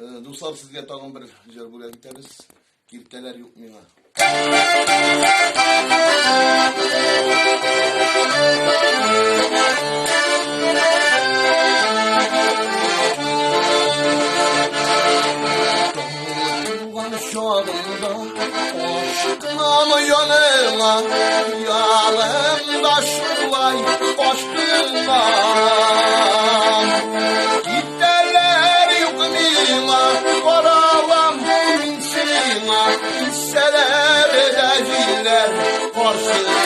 Dostlar, sizge tagın bir yer buraya gideriz. Kirteler yok mina. Şadında aşkına mı yanına yanımda şulay aşkından giderler yukmima varalam minsima hisseler edeciler karşıda.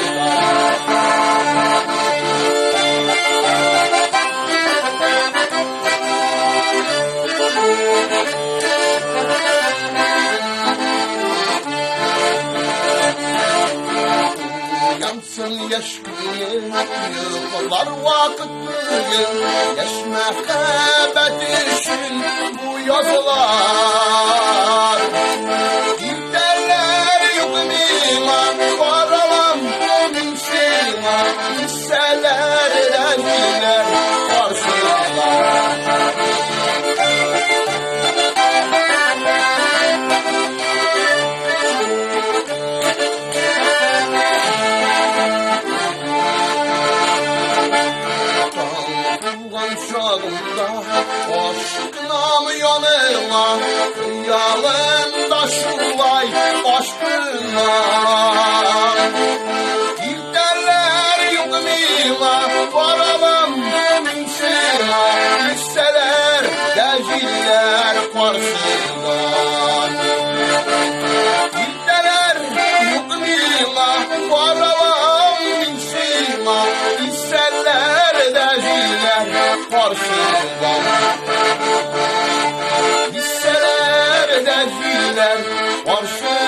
Yansın yaş günü, yıllar vakitli, yaş mehbet için bu yazılar. Giderler yukmima, varalam minsima, hisseler edeciler karşılar. Şadında aşkına mı yanıma kıyalımda şulay aşkından giderler yukmima varalam minsima hisseler delciller karşıdan. Giderler yukmima varalam minsima hisseler delciller karşıdan. Hisseler delciller karşıdan.